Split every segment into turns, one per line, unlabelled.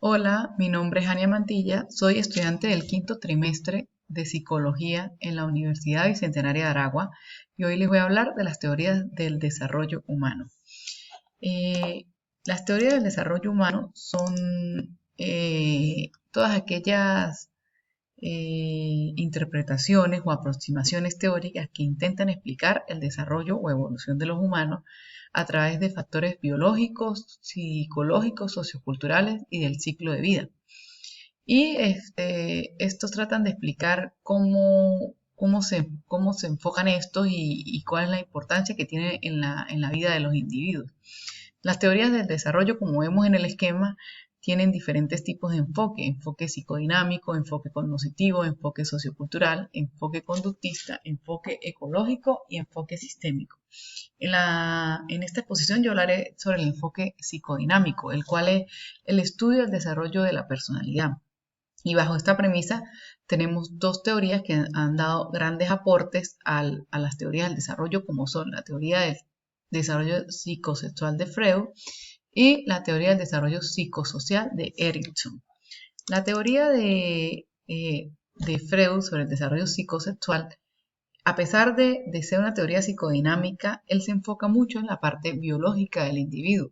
Hola, mi nombre es Ania Mantilla, soy estudiante del quinto trimestre de Psicología en la Universidad Bicentenaria de Aragua y hoy les voy a hablar de las teorías del desarrollo humano. Eh, las teorías del desarrollo humano son todas aquellas interpretaciones o aproximaciones teóricas que intentan explicar el desarrollo o evolución de los humanos a través de factores biológicos, psicológicos, socioculturales y del ciclo de vida. Y estos tratan de explicar cómo se enfocan estos y cuál es la importancia que tienen en la vida de los individuos. Las teorías del desarrollo, como vemos en el esquema, tienen diferentes tipos de enfoque: enfoque psicodinámico, enfoque cognitivo, enfoque sociocultural, enfoque conductista, enfoque ecológico y enfoque sistémico. En esta exposición yo hablaré sobre el enfoque psicodinámico, el cual es el estudio del desarrollo de la personalidad. Y bajo esta premisa tenemos dos teorías que han dado grandes aportes a las teorías del desarrollo, como son la teoría del desarrollo psicosexual de Freud y la teoría del desarrollo psicosocial de Erickson. La teoría de Freud sobre el desarrollo psicosexual, a pesar de ser una teoría psicodinámica, él se enfoca mucho en la parte biológica del individuo.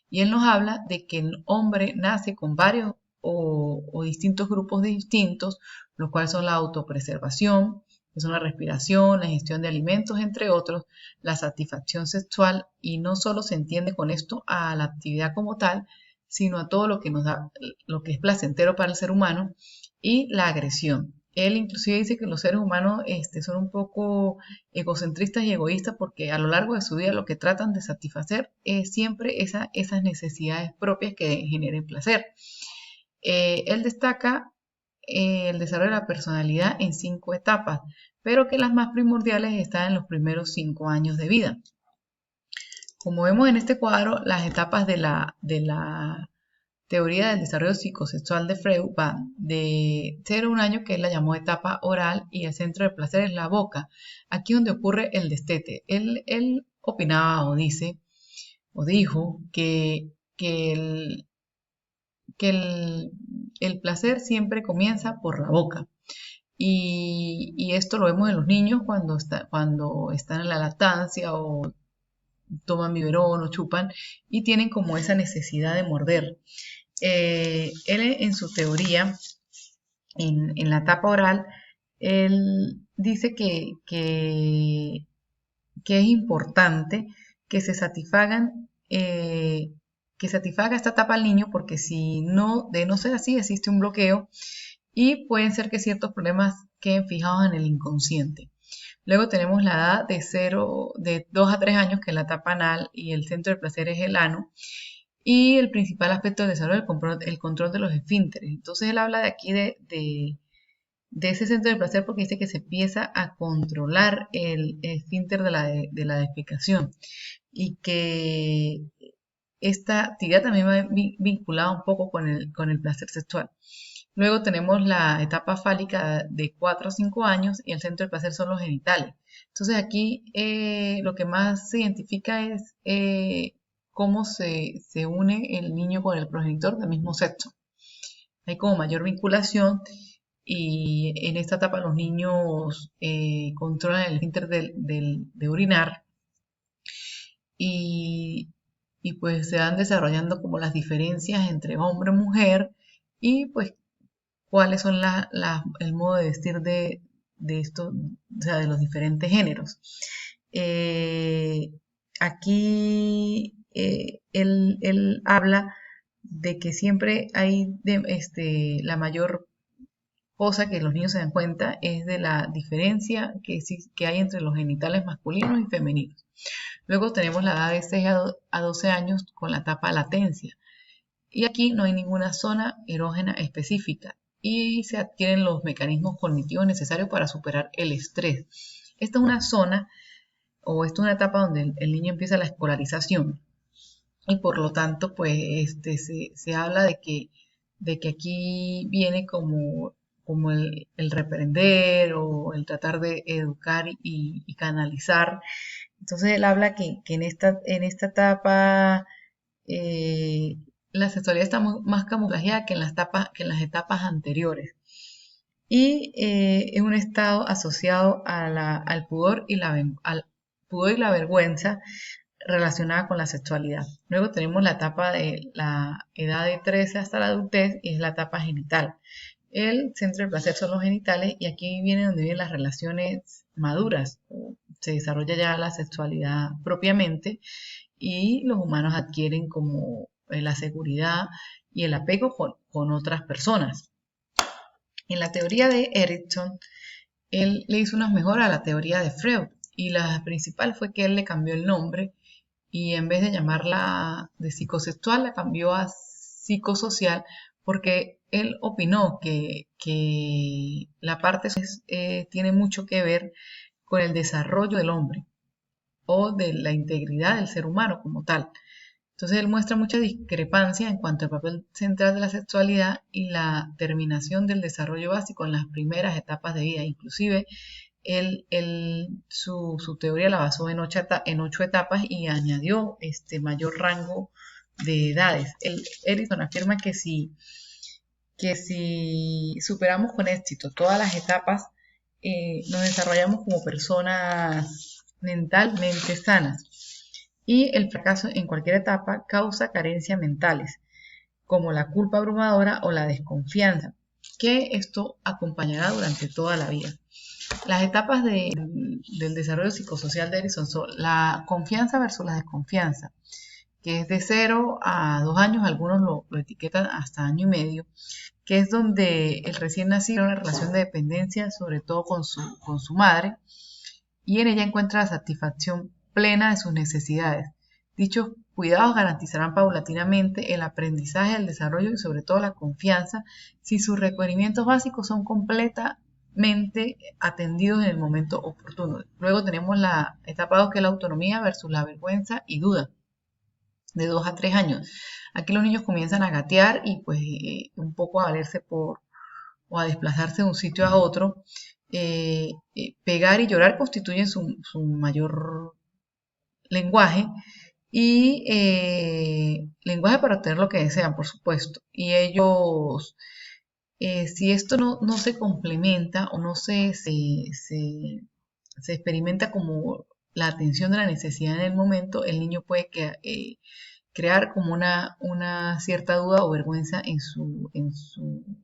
Y él nos habla de que el hombre nace con varios o distintos grupos distintos, los cuales son la autopreservación, que son la respiración, la ingestión de alimentos, entre otros, la satisfacción sexual, y no solo se entiende con esto a la actividad como tal, sino a todo lo que nos da, lo que es placentero para el ser humano, y la agresión. Él inclusive dice que los seres humanos son un poco egocentristas y egoístas porque a lo largo de su vida lo que tratan de satisfacer es siempre esas necesidades propias que generen placer. Él destaca el desarrollo de la personalidad en 5 etapas, pero que las más primordiales están en los primeros 5 años de vida. Como vemos en este cuadro, las etapas de la teoría del desarrollo psicosexual de Freud van de 0 a 1 año, que él la llamó etapa oral, y el centro de placer es la boca, aquí donde ocurre el destete. Él opinaba o dice o dijo que el placer siempre comienza por la boca. Y esto lo vemos en los niños cuando están en la lactancia o toman biberón o chupan y tienen como esa necesidad de morder. Él en su teoría, en la etapa oral, él dice que es importante que se satisfagan, que satisfaga esta etapa al niño, porque si no, de no ser así, existe un bloqueo y pueden ser que ciertos problemas queden fijados en el inconsciente. Luego tenemos la edad de 2 a 3 años, que es la etapa anal, y el centro de placer es el ano. Y el principal aspecto del desarrollo es el control de los esfínteres. Entonces él habla de aquí de ese centro de placer porque dice que se empieza a controlar el esfínter de la defecación y que esta actividad también va vinculada un poco con el placer sexual. Luego tenemos la etapa fálica de 4 a 5 años y el centro de placer son los genitales. Entonces aquí lo que más se identifica es cómo se une el niño con el progenitor del mismo sexo. Hay como mayor vinculación y en esta etapa los niños controlan el esfínter de orinar y, y pues se van desarrollando como las diferencias entre hombre y mujer y pues cuáles son el modo de vestir de esto, o sea, de los diferentes géneros. Eh, Aquí él habla de que siempre hay la mayor cosa que los niños se dan cuenta es de la diferencia que hay entre los genitales masculinos y femeninos. Luego tenemos la edad de 6 a 12 años con la etapa latencia. Y aquí no hay ninguna zona erógena específica y se adquieren los mecanismos cognitivos necesarios para superar el estrés. Esta es una zona o esta es una etapa donde el niño empieza la escolarización y por lo tanto pues se habla de que aquí viene como el reprender o el tratar de educar y canalizar. Entonces él habla que en esta etapa eh, la sexualidad está más camuflajeada que en las etapas anteriores. Y es un estado asociado al pudor al pudor y la vergüenza relacionada con la sexualidad. Luego tenemos la etapa de la edad de 13 hasta la adultez, y es la etapa genital. El centro del placer son los genitales, y aquí viene donde vienen las relaciones maduras. Se desarrolla ya la sexualidad propiamente y los humanos adquieren como la seguridad y el apego con otras personas. En la teoría de Erickson, él le hizo unas mejoras a la teoría de Freud, y la principal fue que él le cambió el nombre, y en vez de llamarla de psicosexual, la cambió a psicosocial, porque él opinó que la parte tiene mucho que ver con el desarrollo del hombre o de la integridad del ser humano como tal. Entonces él muestra mucha discrepancia en cuanto al papel central de la sexualidad y la terminación del desarrollo básico en las primeras etapas de vida. Inclusive su teoría la basó en 8 etapas, y añadió mayor rango de edades. Erickson afirma que si superamos con éxito todas las etapas, nos desarrollamos como personas mentalmente sanas. Y el fracaso en cualquier etapa causa carencias mentales, como la culpa abrumadora o la desconfianza, que esto acompañará durante toda la vida. Las etapas del desarrollo psicosocial de Erickson son la confianza versus la desconfianza, que es de 0 a 2 años, algunos lo etiquetan hasta año y medio, que es donde el recién nacido tiene una relación de dependencia, sobre todo con su madre, y en ella encuentra la satisfacción plena de sus necesidades. Dichos cuidados garantizarán paulatinamente el aprendizaje, el desarrollo y sobre todo la confianza, si sus requerimientos básicos son completamente atendidos en el momento oportuno. Luego tenemos la etapa 2, que es la autonomía versus la vergüenza y duda, de 2 a 3 años. Aquí los niños comienzan a gatear y pues un poco a valerse o a desplazarse de un sitio a otro. Pegar y llorar constituyen su mayor lenguaje, y lenguaje para obtener lo que desean, por supuesto. Y ellos, si esto no se complementa o no se experimenta como la atención de la necesidad en el momento, el niño puede crear como una cierta duda o vergüenza en su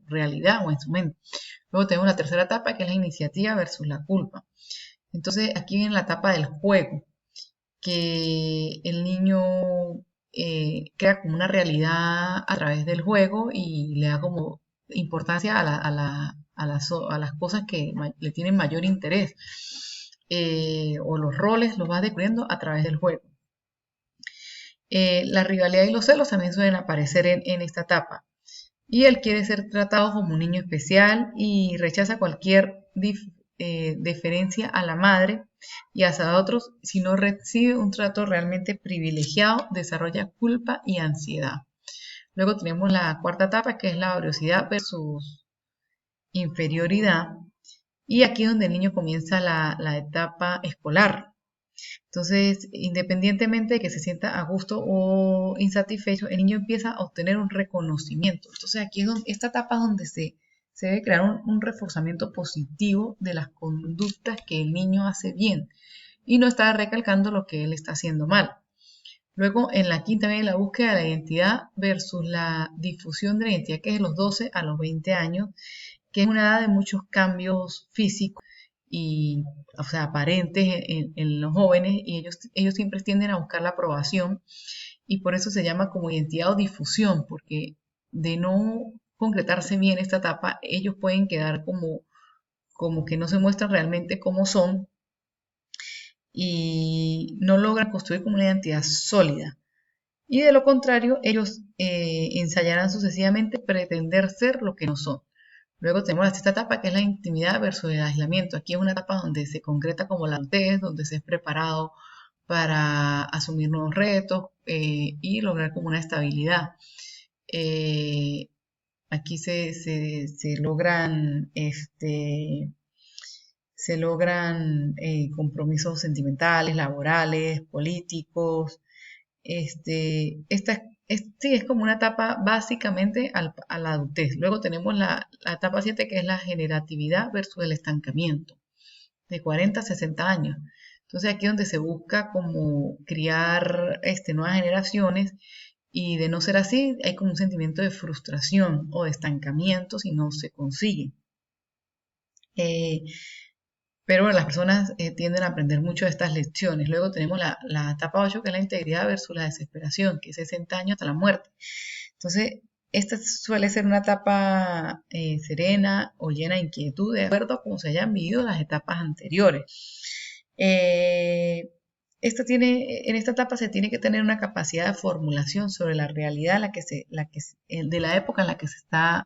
realidad o en su mente. Luego tenemos la tercera etapa, que es la iniciativa versus la culpa. Entonces aquí viene la etapa del juego, que el niño crea como una realidad a través del juego y le da como importancia a las cosas que le tienen mayor interés, o los roles los va descubriendo a través del juego. La rivalidad y los celos también suelen aparecer en esta etapa. Y él quiere ser tratado como un niño especial y rechaza cualquier deferencia a la madre y hacia otros. Si no recibe un trato realmente privilegiado, desarrolla culpa y ansiedad. Luego tenemos la cuarta etapa, que es la curiosidad versus inferioridad. Y aquí es donde el niño comienza la etapa escolar. Entonces, independientemente de que se sienta a gusto o insatisfecho, el niño empieza a obtener un reconocimiento. Entonces, aquí es esta etapa es donde se debe crear un reforzamiento positivo de las conductas que el niño hace bien y no está recalcando lo que él está haciendo mal. Luego, en la quinta viene la búsqueda de la identidad versus la difusión de la identidad, que es de los 12 a los 20 años, que es una edad de muchos cambios físicos y, o sea, aparentes en los jóvenes, y ellos siempre tienden a buscar la aprobación, y por eso se llama como identidad o difusión, porque de no concretarse bien esta etapa, ellos pueden quedar como que no se muestran realmente cómo son y no logran construir como una identidad sólida. Y de lo contrario, ellos ensayarán sucesivamente pretender ser lo que no son. Luego tenemos esta etapa, que es la intimidad versus el aislamiento. Aquí es una etapa donde se concreta como la adultez, donde se es preparado para asumir nuevos retos y lograr como una estabilidad. Aquí se logran compromisos sentimentales, laborales, políticos. Esta Sí, es como una etapa básicamente a la adultez. Luego tenemos la etapa 7 que es la generatividad versus el estancamiento, de 40 a 60 años. Entonces aquí es donde se busca como criar nuevas generaciones y de no ser así hay como un sentimiento de frustración o de estancamiento si no se consigue. Eh, pero bueno, las personas tienden a aprender mucho de estas lecciones. Luego tenemos la etapa 8 que es la integridad versus la desesperación, que es 60 años hasta la muerte. Entonces, esta suele ser una etapa serena o llena de inquietud, de acuerdo a cómo se hayan vivido las etapas anteriores. Eh, en esta etapa se tiene que tener una capacidad de formulación sobre la realidad de la época en la que se está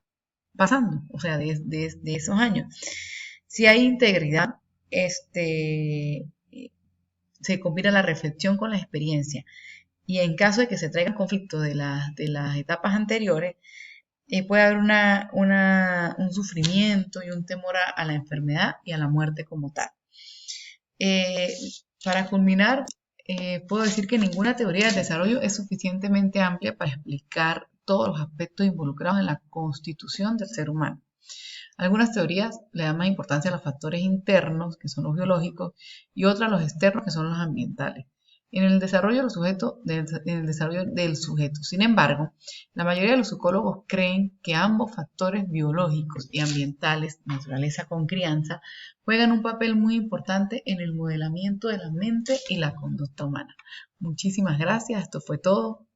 pasando, o sea, de esos años. Si hay integridad, se combina la reflexión con la experiencia. Y en caso de que se traigan conflictos de las etapas anteriores, puede haber un sufrimiento y un temor a la enfermedad y a la muerte como tal. Eh, para culminar, puedo decir que ninguna teoría del desarrollo es suficientemente amplia para explicar todos los aspectos involucrados en la constitución del ser humano. Algunas teorías le dan más importancia a los factores internos, que son los biológicos, y otras a los externos, que son los ambientales, en el desarrollo del sujeto. Sin embargo, la mayoría de los psicólogos creen que ambos factores biológicos y ambientales, naturaleza con crianza, juegan un papel muy importante en el modelamiento de la mente y la conducta humana. Muchísimas gracias, esto fue todo.